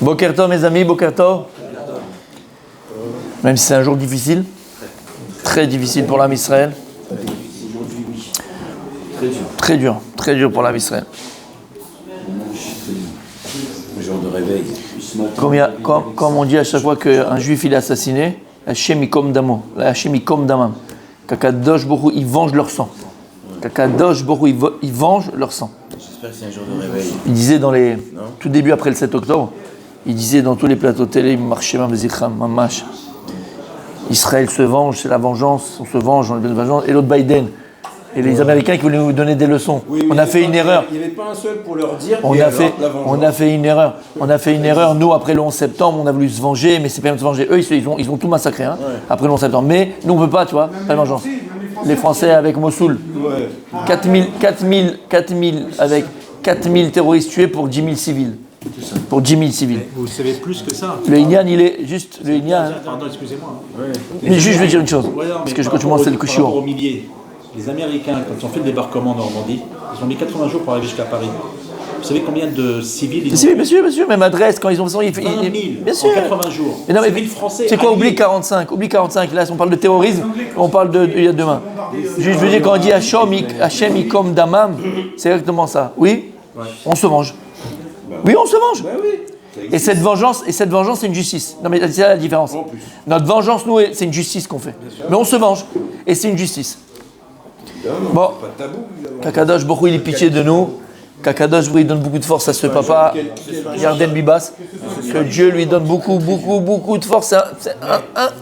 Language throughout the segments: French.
Boker Tov, mes amis, Boker Tov. Même si c'est un jour difficile, très difficile pour l'âme Israël. Très dur pour l'âme Israël. Le jour de réveil. Comme on dit à chaque fois qu'un juif il est assassiné, Hachem Ikom Damo, Hachem Ikom Damam. Kakadosh Borou, ils vengent leur sang. Kakadosh Borou, ils vengent leur sang. J'espère que c'est un jour de réveil. Il disait tout début après le 7 octobre, il disait dans tous les plateaux télé, Marshemam Zichram, Mamash. Israël se venge, c'est la vengeance, on se venge, on est de vengeance. Et l'autre Biden. Et les Américains qui voulaient nous donner des leçons. Oui, on a fait une erreur. Il n'y avait pas un seul pour leur dire. On a fait une erreur. On a fait une erreur. Nous, après le 11 septembre, on a voulu se venger, mais c'est pas même se venger. Eux, ils ont tout massacré après le 11 septembre. Mais nous, on ne peut pas, tu vois, la vengeance. Les Français avec Mossoul. 4000 avec 4000 terroristes tués pour 10 000 civils. Pour 10 000 civils. Vous savez plus que ça. Le Inyan, il est juste. Le Inyan. Pardon, excusez-moi. Mais juste, je veux dire une chose. Parce que je continue à c'est le Par rapport aux milliers, les Américains, quand ils ont fait le débarquement en Normandie, ils ont mis 80 jours pour arriver jusqu'à Paris. Vous savez combien de civils ils ont fait? Bien sûr, même adresse, quand ils ont fait. 20 000 bien sûr. en 80 jours. Mais non, mais civils français. C'est quoi, oublie 45. Là, on parle de terrorisme, on parle il y a demain. Je veux dire, quand on dit Hachem Ikom Damam, c'est exactement ça. Oui, on se venge. Oui, on se venge. Et cette vengeance, c'est une justice. Non, mais c'est là la différence. Notre vengeance, nous, c'est une justice qu'on fait. Mais on se venge. Et c'est une justice. Bon, Kakadosh Borou, il est pitié de nous. Kakadosh Borou, il donne beaucoup de force à ce papa, Yarden Bibas. Que Dieu lui donne beaucoup de force. C'est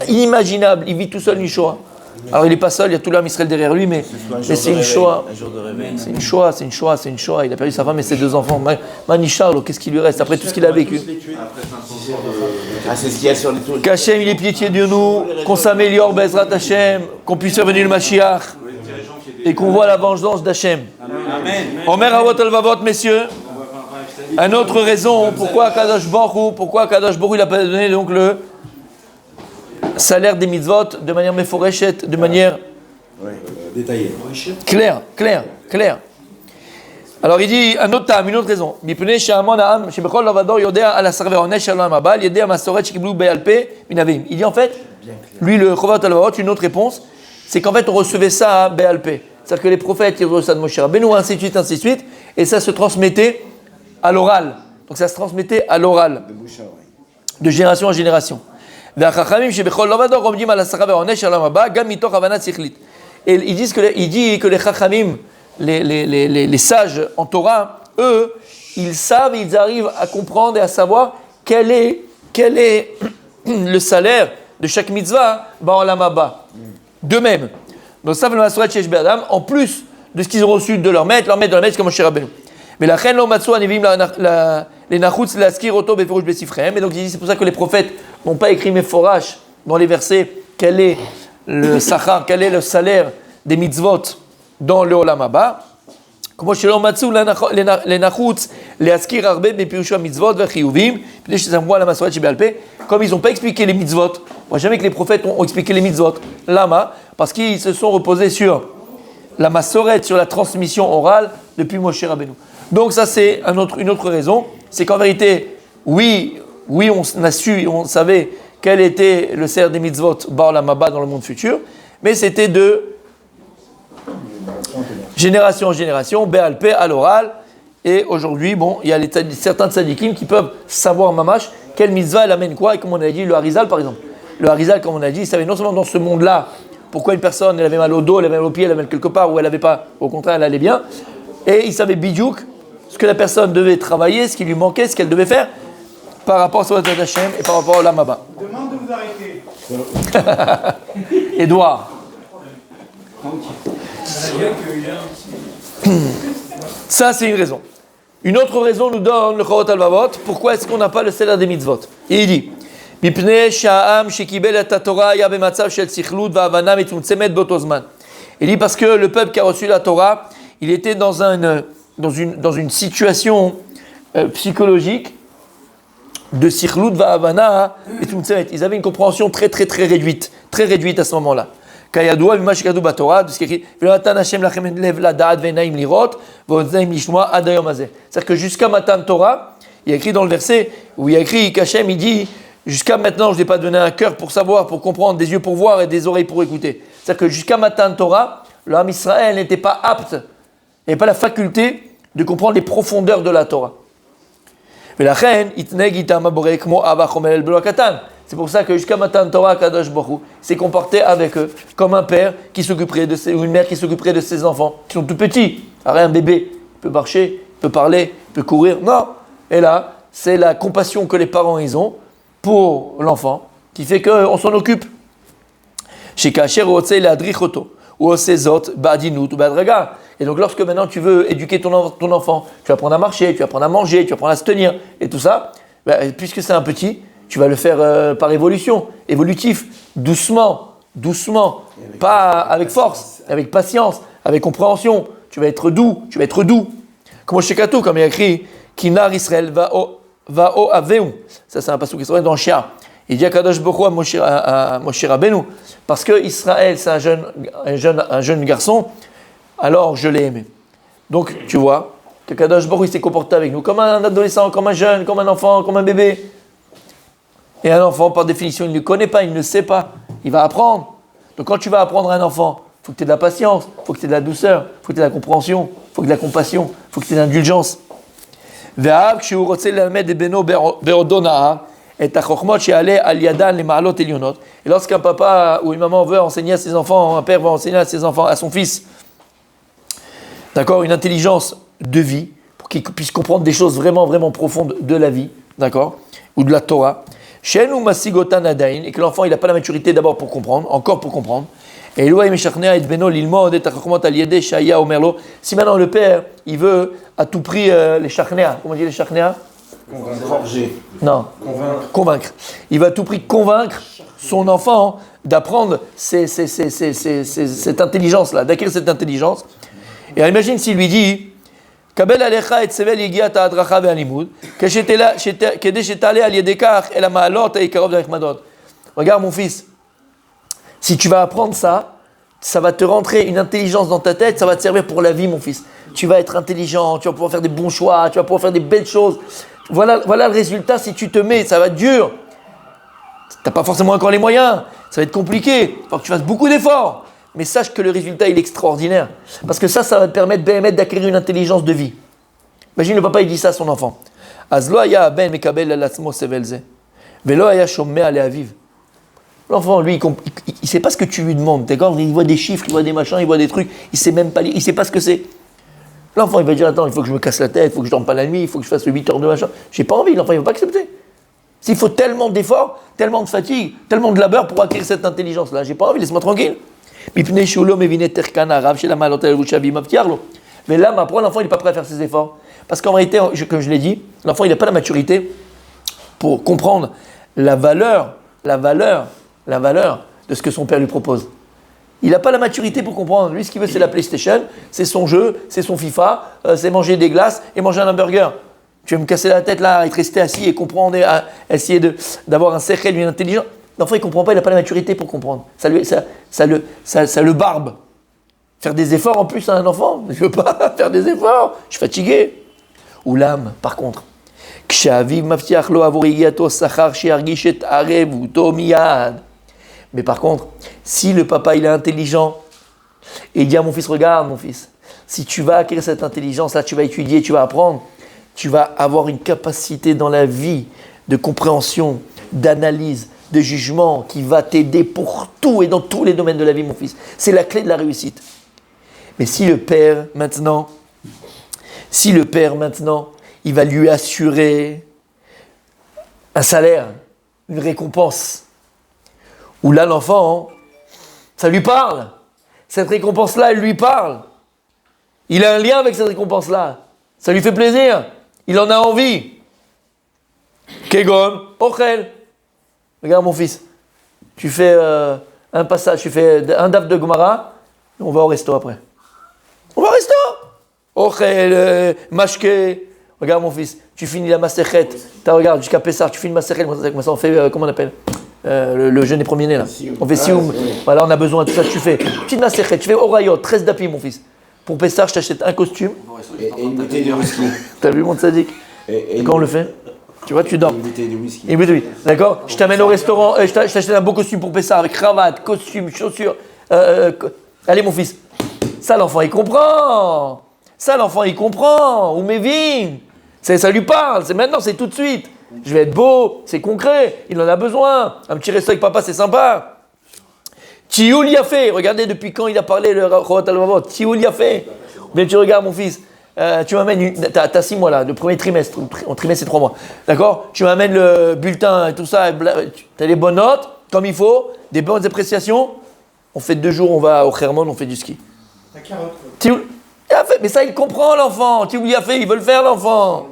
inimaginable. Il vit tout seul une Shoah. Alors il n'est pas seul, il y a tout l'âme Israël derrière lui, mais c'est une Shoah. C'est une Shoah. Il a perdu sa femme et ses 2 enfants. Manicharlo, qu'est-ce qui lui reste après tout ce qu'il a vécu? C'est ce qu'il y a sur les tours. Qu'Hachem, il est pitié de nous, qu'on s'améliore, Bezrat Hachem, qu'on puisse revenir le Mashiach et qu'on voit la vengeance d'Hachem. Omer Avot Alvavot, messieurs. Une autre raison pourquoi Kadosh Borou il a pas donné donc le salaire des mitzvot de manière méforeshet, de manière Détaillé. claire. Alors il dit une autre raison. Il dit en fait, lui le Chovat Alvavot, une autre réponse, c'est qu'en fait on recevait ça à Béalpé. C'est-à-dire que les prophètes ils reçoivent ça de Moshe Rabbeinu, ainsi de suite, et ça se transmettait à l'oral. Donc ça se transmettait à l'oral, de génération en génération. Et il dit que les Chachamim, les sages en Torah, eux, ils savent, ils arrivent à comprendre et à savoir quel est le salaire de chaque mitzvah dans Olam Haba. De même, donc ça, en plus de ce qu'ils ont reçu de leur maître, c'est comme Moshe Rabbeinu. Mais la reine l'omatsu anivim les nachutz laskir oto befirush besifrehem. Et donc il dit c'est pour ça que les prophètes n'ont pas écrit méforash dans les versets quel est le sachar, quel est le salaire des mitzvot dans le olam haba. Comme chez l'omatsu les nachutz laskir arbe befirush mitzvot vechiyuvim. Puis je ça me voit la masoret chez Béalpé. Comme ils n'ont pas expliqué les mitzvot, on voit jamais que les prophètes ont expliqué les mitzvot. Lama, parce qu'ils se sont reposés sur la masoret, sur la transmission orale depuis Moshe Rabbeinu. Donc ça c'est une autre raison, c'est qu'en vérité, oui, on a su, on savait quel était le salaire des mitzvot Ba'olam Haba dans le monde futur, mais c'était de génération en génération, Bé'al Peh à l'oral, et aujourd'hui, il y a certains tzadikim qui peuvent savoir mamash quelle mitzvah elle amène quoi, et comme on a dit, le Harizal par exemple. Le Harizal, comme on a dit, il savait non seulement dans ce monde-là, pourquoi une personne elle avait mal au dos, elle avait mal au pied, elle avait mal quelque part, ou elle n'avait pas, au contraire elle allait bien, et il savait bidjouk ce que la personne devait travailler, ce qui lui manquait, ce qu'elle devait faire par rapport à Sodat Hashem et par rapport au Olam Haba. Demande de vous arrêter. Édouard. Ça, c'est une raison. Une autre raison nous donne le Chorot Alvavot. Pourquoi est-ce qu'on n'a pas le salaire des mitzvot? Et il dit Mipnei sha'am shekibel et Torah ya b'matzav shel sichlut va'avana mitzumtzemet b'oto zman. Il dit parce que le peuple qui a reçu la Torah, il était dans une situation psychologique de sichlut va'avana mitzumtzemet. Ils avaient une compréhension très réduite à ce moment-là. Kayadua mimash kadu batorah, de ce qui est écrit V'natan Hashem lachem lev lada'at ve'naim lirot ve'oznaim lishmoa ad hayom hazeh. C'est-à-dire que jusqu'à Matan Torah, il y a écrit dans le verset, où il y a écrit qu'Hachem, il dit, jusqu'à maintenant, je n'ai pas donné un cœur pour savoir, pour comprendre, des yeux pour voir et des oreilles pour écouter. C'est-à-dire que jusqu'à Matan Torah, l'homme Israël n'était pas apte, n'avait pas la faculté de comprendre les profondeurs de la Torah. C'est pour ça que jusqu'à Matan Torah, Kadosh Baruch Hu s'est comporté avec eux comme un père qui s'occuperait de ses, ou une mère qui s'occuperait de ses enfants, qui sont tout petits. Alors, un bébé, il peut marcher, il peut parler, il peut courir. Non. Et là, c'est la compassion que les parents ils ont pour l'enfant qui fait qu'on s'en occupe. Et donc lorsque maintenant tu veux éduquer ton enfant, tu vas apprendre à marcher, tu vas apprendre à manger, tu vas apprendre à se tenir et tout ça, puisque c'est un petit, tu vas le faire par évolutif, doucement, pas avec force, avec patience, avec compréhension. Tu vas être doux. Comme Shekatou, comme il y a écrit, Kinar Israël va au Aveu. Ça, c'est un passage qui se trouve dans Shia. Il dit à Kadosh Baruch Hu à Moshe Rabbeinu, parce que Israël, c'est un jeune garçon, alors je l'ai aimé. Donc, tu vois, que Kadosh Baruch Hu s'est comporté avec nous comme un adolescent, comme un jeune, comme un enfant, comme un bébé. Et un enfant, par définition, il ne connaît pas, il ne sait pas. Il va apprendre. Donc, quand tu vas apprendre à un enfant, il faut que tu aies de la patience, il faut que tu aies de la douceur, il faut que tu aies de la compréhension, il faut que tu aies de la compassion, il faut que tu aies de l'indulgence. Et lorsqu'un papa ou une maman veut enseigner à ses enfants, un père veut enseigner à ses enfants, à son fils, d'accord, une intelligence de vie, pour qu'il puisse comprendre des choses vraiment, vraiment profondes de la vie, d'accord, ou de la Torah, et que l'enfant il n'a pas la maturité d'abord pour comprendre, encore pour comprendre. Et si maintenant le père, il veut à tout prix les shachnéa, comment on dit les shachnéa? Non, convaincre. Il va à tout prix convaincre son enfant d'apprendre cette intelligence-là, d'acquérir cette intelligence. Et imagine s'il lui dit Kabel alecha et sevel yigiat ha'adracha ve'alimud, kedei shetale al yedekach el ha'ma'alot ha'yikarot ve'hachmadot. Regarde mon fils, si tu vas apprendre ça, ça va te rentrer une intelligence dans ta tête, ça va te servir pour la vie, mon fils. Tu vas être intelligent, tu vas pouvoir faire des bons choix, tu vas pouvoir faire des belles choses. Voilà le résultat si tu te mets, ça va être dur. Tu n'as pas forcément encore les moyens, ça va être compliqué, il faut que tu fasses beaucoup d'efforts. Mais sache que le résultat, il est extraordinaire. Parce que ça va te permettre d'acquérir une intelligence de vie. Imagine le papa, il dit ça à son enfant. L'enfant, lui, il ne sait pas ce que tu lui demandes. D'accord ? Il voit des chiffres, il voit des machins, il voit des trucs, il ne sait même pas lire, il ne sait pas ce que c'est. L'enfant, il va dire, attends, il faut que je me casse la tête, il faut que je ne dorme pas la nuit, il faut que je fasse 8 heures de machin. J'ai pas envie, l'enfant, il ne va pas accepter. S'il faut tellement d'efforts, tellement de fatigue, tellement de labeur pour acquérir cette intelligence-là, j'ai pas envie, laisse-moi tranquille. Mais là, ma pour l'enfant, il n'est pas prêt à faire ses efforts. Parce qu'en réalité, comme je l'ai dit, l'enfant, il n'a pas la maturité pour comprendre la valeur de ce que son père lui propose. Il n'a pas la maturité pour comprendre. Lui, ce qu'il veut, c'est la PlayStation, c'est son jeu, c'est son FIFA, c'est manger des glaces et manger un hamburger. Tu vas me casser la tête là, être resté assis et comprendre, et essayer d'avoir un cercle, une intelligence. L'enfant, il ne comprend pas, il n'a pas la maturité pour comprendre. Ça le barbe. Faire des efforts en plus à un enfant, je ne veux pas faire des efforts, je suis fatigué. Ou l'âme, par contre. Mais par contre, si le papa il est intelligent et il dit à mon fils, regarde mon fils, si tu vas acquérir cette intelligence, là tu vas étudier, tu vas apprendre, tu vas avoir une capacité dans la vie de compréhension, d'analyse, de jugement qui va t'aider pour tout et dans tous les domaines de la vie, mon fils. C'est la clé de la réussite. Mais si le père maintenant, il va lui assurer un salaire, une récompense, où là l'enfant, ça lui parle. Cette récompense-là, elle lui parle. Il a un lien avec cette récompense-là. Ça lui fait plaisir. Il en a envie. Kegon, Ochel. Regarde mon fils, tu fais un passage, tu fais un daf de Gemara, on va au resto après. On va au resto. Ochel, mashke. Regarde mon fils, tu finis la maserhet. Regarde, jusqu'à Pessah, tu finis la maserhet. On fait, comment on appelle le jeûne des premiers-nés là. On fait sioum. Voilà, on a besoin de tout ça, tu fais. Petite maserhet, tu fais orayot, 13 dapis mon fils. Pour Pessah, je t'achète un costume. Et une bouteille de whisky. T'as vu mon tzaddik? Et Quand on le fait, tu vois, tu dors. une bouteille de whisky. Et oui, d'accord. Je t'amène au restaurant, je t'achète un beau costume pour Pessah avec cravate, costume, chaussures. Allez, mon fils. Ça, l'enfant, il comprend. Ça, l'enfant, il comprend. Ou mes vignes. Ça lui parle. C'est maintenant, c'est tout de suite. Je vais être beau, c'est concret. Il en a besoin. Un petit resto avec papa, c'est sympa. Tioul y a fait. Regardez depuis quand il a parlé le Chorot Al-Vavot. Tioul y a fait. Bien, tu regardes, mon fils. Tu m'amènes, t'as 6 mois là, le premier trimestre. En trimestre, c'est 3 mois. D'accord? Tu m'amènes le bulletin et tout ça. Tu as les bonnes notes, comme il faut, des bonnes appréciations. On fait 2 jours, on va au Hermon, on fait du ski. La carotte. Tioul y a fait. Mais ça, il comprend, l'enfant. Tioul y a fait, il veut le faire, l'enfant.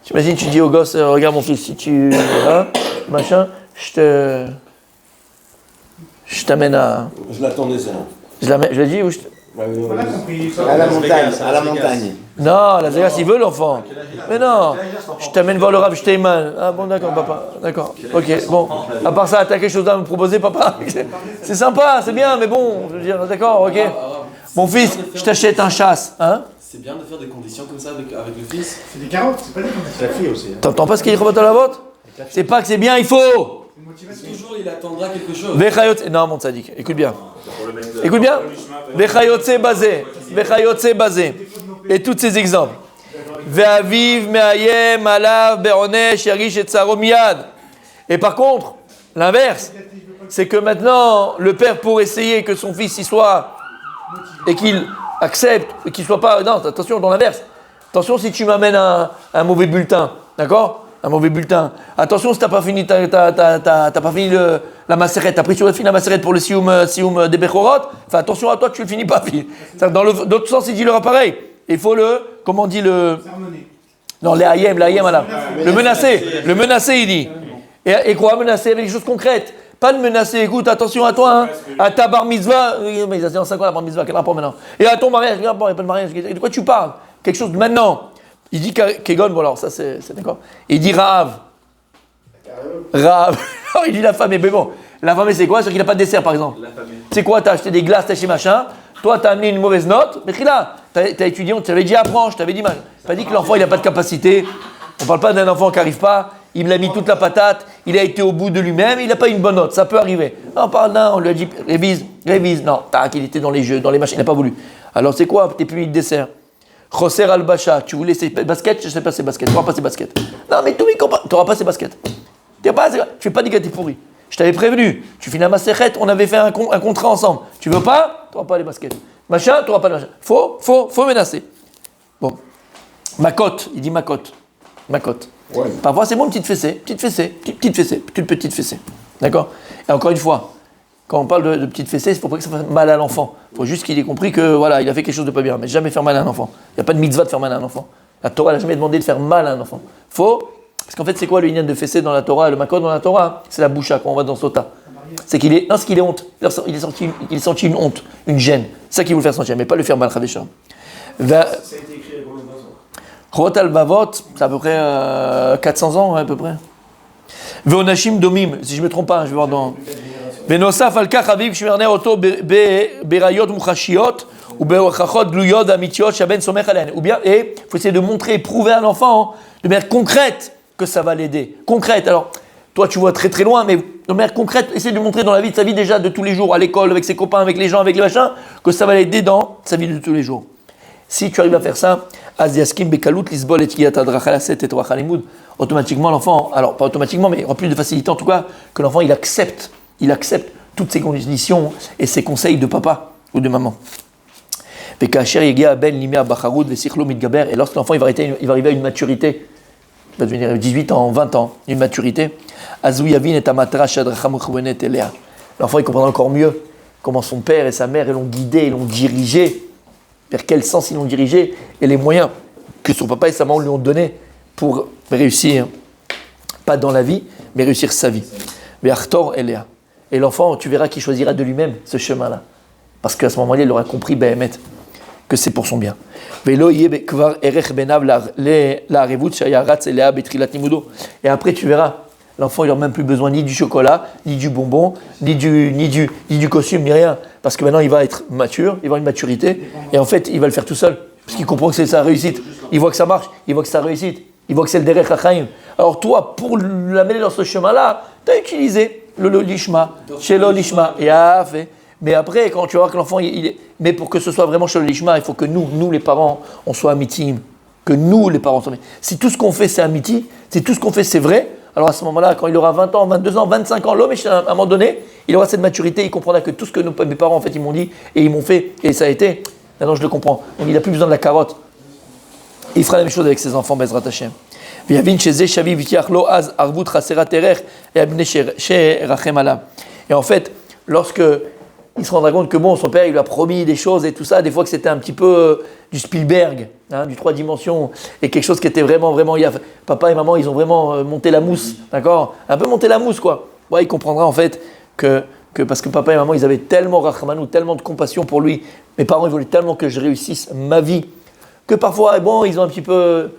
T'imagines, tu dis au gosse, regarde, mon fils, si tu. Hein, machin, je t'amène à. Je l'attendais ça. Je l'ai dit ou je. On a compris. À la montagne, à la montagne. Non, la Vegas, il veut l'enfant. Mais non, je t'amène voir le Rav Steinman. Ah bon, d'accord, papa. D'accord. Ok, bon. À part ça, t'as quelque chose à me proposer, papa? C'est sympa, c'est bien, mais bon, je veux dire, d'accord, ok. Mon fils, je t'achète un chasse. Hein? C'est bien de faire des conditions comme ça avec le fils. C'est des carottes, c'est pas des conditions. La fille aussi. T'entends pas ce qu'il dit Robot à la vote? C'est pas que c'est bien, il faut. C'est une motivation. Toujours il attendra quelque chose. Vechayotse. Non, mon tzaddik, écoute bien. Écoute bien. Vechayotse basé. Vechayotse basé. Et tous ces exemples. Ve'aviv me'ayem alav be'onesh yarish et tsaro miyad. Et par contre, l'inverse, c'est que maintenant, le père, pour essayer que son fils y soit et qu'il accepte, et qu'il soit pas. Non, attention, dans l'inverse. Attention si tu m'amènes un mauvais bulletin, d'accord? Un mauvais bulletin. Attention si t'as pas fini, t'as pas fini la macérette, t'as pris sur le fil la macérette pour le sioum des Bechorot. Enfin, attention à toi, tu le finis pas. Dans l'autre sens, il dit leur pareil. Il faut comment on dit Sermonner. non, les ayem, alors. Le menacer, il dit. Et quoi, menacer avec des choses concrètes. Pas de menacer, écoute, attention à toi, hein, à ta bar mitzvah. Mais ça c'est en 5 ans la bar mitzvah, quel rapport maintenant? Et à ton mariage, il n'y a pas de mariage. De quoi tu parles? Quelque chose de maintenant. Il dit Kegon, bon alors ça c'est d'accord. Il dit Rav. Il dit la famille, mais bon. La famille c'est quoi? C'est qu'il n'a pas de dessert par exemple. C'est quoi? T'as acheté des glaces, t'as acheté machin. Toi t'as amené une mauvaise note. Mais là, t'as étudié, on t'avait dit apprends, je t'avais dit mal. Pas dit que l'enfant il n'a pas de capacité. On parle pas d'un enfant qui n'arrive pas. Il me l'a mis toute la patate. Il a été au bout de lui-même. Il n'a pas une bonne note. Ça peut arriver. Non, on parle d'un. On lui a dit révise. Non, tac, il était dans les jeux, dans les machines. Il n'a pas voulu. Alors c'est quoi? T'es plus mis de dessert. Khosser al-Bacha, tu voulais ces baskets, je sais pas ces baskets, tu n'auras pas ces baskets. Non, mais tout le monde tu n'auras pas ces baskets. Tu ne fais pas dire que tu es pourri. Je t'avais prévenu, tu finis à ma serrette, on avait fait un contrat ensemble. Tu veux pas, tu n'auras pas les baskets. Machin, tu n'auras pas de machin. Faut menacer. Bon. Ma cote, il dit ma cote. Ouais. Parfois, c'est bon, petite fessée. Toute petite fessée. D'accord? Et encore une fois, quand on parle de petite fessée, il ne faut pas que ça fasse mal à l'enfant. Il faut juste qu'il ait compris que voilà, il a fait quelque chose de pas bien. Mais jamais faire mal à un enfant. Il n'y a pas de mitzvah de faire mal à un enfant. La Torah n'a jamais demandé de faire mal à un enfant. Parce qu'en fait, c'est quoi le inyan de fessée dans la Torah? Le makot dans la Torah, c'est la boucha quand on va dans Sota. C'est qu'il est honte. Il est senti une honte, une gêne. C'est ça qu'il veut le faire sentir, mais pas le faire mal. Ça a été écrit pour le Chorot al-Vavot, c'est à peu près 400 ans, à peu près. Veonashim domim, si je ne me trompe pas, je vais voir dans. Venosaf al-kach aviv shmirner oto berayot muchashiot ou beochachot gluyot amitiot shaben somech alen. Ou bien, et il faut essayer de montrer, prouver à l'enfant de manière concrète que ça va l'aider. Concrète. Alors, toi tu vois très très loin, mais de manière concrète, essayer de montrer dans la vie de sa vie déjà de tous les jours, à l'école, avec ses copains, avec les gens, avec les machins, que ça va l'aider dans sa vie de tous les jours. Si tu arrives à faire ça, automatiquement l'enfant, alors pas automatiquement, mais il aura plus de facilité en tout cas, que l'enfant il accepte toutes ces conditions et ses conseils de papa ou de maman. Et lorsque l'enfant il va arriver à une maturité, il va devenir 18 ans, 20 ans, une maturité, l'enfant il comprendra encore mieux comment son père et sa mère l'ont guidé, ils l'ont dirigé, vers quel sens ils l'ont dirigé et les moyens que son papa et sa maman lui ont donnés pour réussir, pas dans la vie, mais réussir sa vie. Et l'enfant, tu verras qu'il choisira de lui-même ce chemin-là. Parce qu'à ce moment-là, il aura compris, que c'est pour son bien. Et après, tu verras, l'enfant, il n'aura même plus besoin ni du chocolat, ni du bonbon, ni du costume, ni rien. Parce que maintenant, il va être mature, il va avoir une maturité, et en fait, il va le faire tout seul. Parce qu'il comprend que c'est sa réussite. Il voit que ça marche, il voit que c'est sa réussite. Il voit que c'est le Derech HaChaim. Alors toi, pour l'amener dans ce chemin-là, tu as utilisé le lishma, chez le lishma. Mais après, quand tu vas voir que l'enfant, mais pour que ce soit vraiment chez le lishma, il faut que nous les parents, on soit amitim. Que nous, les parents, soient amitim. Si tout ce qu'on fait, c'est amiti, si tout ce qu'on fait, c'est vrai, alors à ce moment-là, quand il aura 20 ans, 22 ans, 25 ans, l'homme, à un moment donné, il aura cette maturité, il comprendra que tout ce que mes parents, en fait, ils m'ont dit et ils m'ont fait, et ça a été, maintenant je le comprends. Donc il n'a plus besoin de la carotte. Il fera la même chose avec ses enfants, Bezrat Hashem. Et en fait, lorsque il se rendra compte que bon, son père, il lui a promis des choses et tout ça, des fois que c'était un petit peu du Spielberg, du 3 dimensions, et quelque chose qui était vraiment, papa et maman, ils ont vraiment monté la mousse, d'accord? Un peu monté la mousse, quoi. Ouais, il comprendra en fait que parce que papa et maman, ils avaient tellement rachmanou, tellement de compassion pour lui, mes parents, ils voulaient tellement que je réussisse ma vie, que parfois, bon, ils ont un petit peu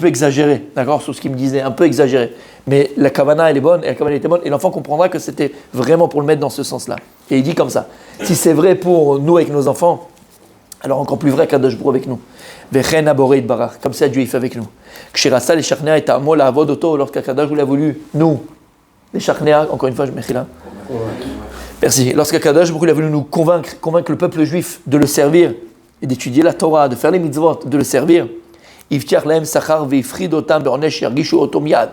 exagéré, d'accord, sur ce qu'ils me disaient, un peu exagéré. Mais la kavana, elle est bonne, et la kavana était bonne, et l'enfant comprendra que c'était vraiment pour le mettre dans ce sens-là. Et il dit comme ça, si c'est vrai pour nous avec nos enfants, alors encore plus vrai qu'Akadosh Baruch Hu avec nous. Vechen aboré barach, comme ça Dieu il fait avec nous. Kshirasa les charnea et ta'amol à avod auto, lorsqu'Akadosh Baruch Hu a voulu, nous, les charnea, encore une fois, je m'écris là. Merci. Lorsqu'Akadosh Baruch Hu a voulu nous convaincre le peuple juif de le servir, et d'étudier la Torah, de faire les mitzvot, de le servir, Iftiach lahem sachar veifrid otam be'onesh yargishu otom yad.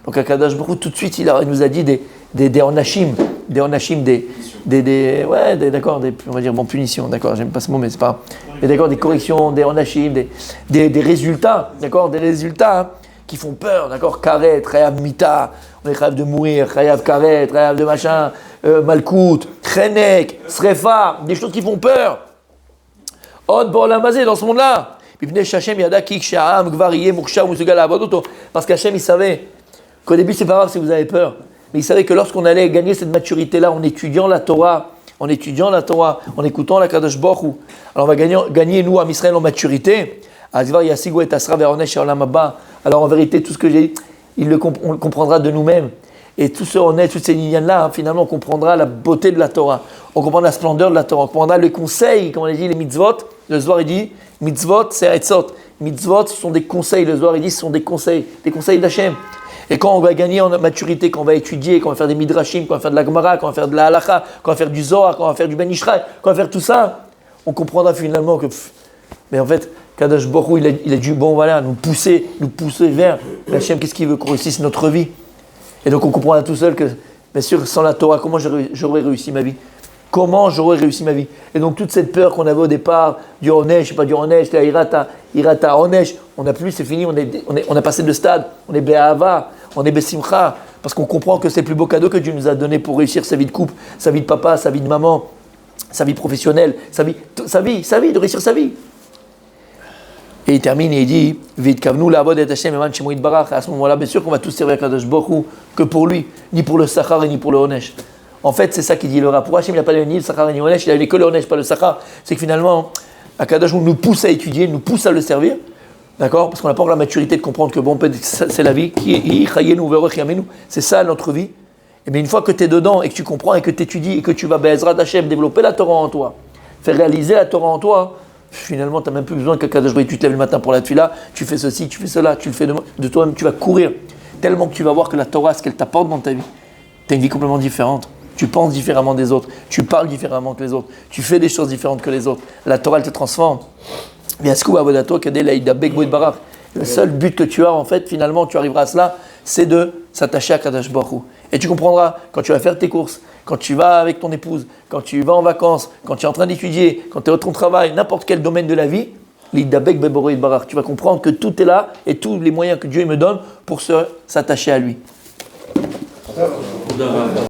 Donc Akadosh Baruch Hu, tout de suite, il nous a dit des onashim, on va dire bon punition, d'accord, j'aime pas ce mot, mais c'est pas, mais d'accord, des corrections, des onashim, des résultats, d'accord, des résultats qui font peur, d'accord, karet, chayav mita, on est chayav de mourir, chayav karet, chayav de machin, malkout, chenek, srefa, des choses qui font peur. Od b'olamazé dans ce monde-là. Parce qu'Hachem, il savait qu'au début, c'est pas grave si vous avez peur, mais il savait que lorsqu'on allait gagner cette maturité-là en étudiant la Torah, en écoutant la Kadosh Baruch Hu, alors on va gagner nous, à Israël, en maturité. Alors en vérité, tout ce que j'ai dit, on le comprendra de nous-mêmes. Et tout ce on est, toutes ces lignes-là, finalement, on comprendra la beauté de la Torah. On comprendra la splendeur de la Torah. On comprendra les conseils, comme on a dit, les mitzvot. Le Zohar, il dit, mitzvot, c'est etzot. Mitzvot, ce sont des conseils. Le Zohar, il dit, ce sont des conseils d'Hachem. Et quand on va gagner en maturité, quand on va étudier, quand on va faire des midrashim, quand on va faire de la Gemara, quand on va faire de la halakha, quand on va faire du Zohar, quand on va faire du Ben Ishraï, quand on va faire tout ça, on comprendra finalement que... mais en fait, Kadosh Baruch Hu, il a dû, bon voilà, nous pousser vers Hachem, qu'est-ce qu'il veut qu'on réussisse notre vie. Et donc on comprendra tout seul que, bien sûr, sans la Torah, comment j'aurais réussi ma vie? Comment j'aurais réussi ma vie? Et donc toute cette peur qu'on avait au départ, du Onesh, pas du Onesh, la Irata, Onesh, on n'a plus, c'est fini, on a passé de stade, on est Be'ahava, on est Besimcha, parce qu'on comprend que c'est le plus beau cadeau que Dieu nous a donné pour réussir sa vie de couple, sa vie de papa, sa vie de maman, sa vie professionnelle, sa vie, de réussir sa vie. Et il termine et il dit, V'idkavnu la'avod et Hashem eman shemo yitbarach. À ce moment-là, bien sûr qu'on va tous servir Kadosh Baruch Hu que pour lui, ni pour le Sachar et ni pour le Onesh. En fait, c'est ça qu'il dit le Rav. Pour Hashem, il n'a pas ni le Sachar ni le Onesh, il a que le Onesh, pas le Sachar. C'est que finalement, Kadosh Baruch Hu nous pousse à étudier, nous pousse à le servir, d'accord? Parce qu'on n'a pas encore la maturité de comprendre que bon, c'est la vie, c'est ça notre vie. Et bien une fois que tu es dedans et que tu comprends et que tu étudies et que tu vas Be'ezrat Hashem développer la Torah en toi, faire réaliser la Torah en toi, finalement, tu n'as même plus besoin que Kadosh Baruch Hu, tu te lèves le matin pour la tefila, tu fais ceci, tu fais cela, tu le fais de toi-même, tu vas courir. Tellement que tu vas voir que la Torah, ce qu'elle t'apporte dans ta vie, tu as une vie complètement différente. Tu penses différemment des autres, tu parles différemment que les autres, tu fais des choses différentes que les autres. La Torah, elle te transforme. Le seul but que tu as, en fait, finalement, tu arriveras à cela, c'est de s'attacher à Kadosh Baruch Hu. Et tu comprendras, quand tu vas faire tes courses, quand tu vas avec ton épouse, quand tu vas en vacances, quand tu es en train d'étudier, quand tu es au ton travail, n'importe quel domaine de la vie, tu vas comprendre que tout est là et tous les moyens que Dieu me donne pour s'attacher à lui.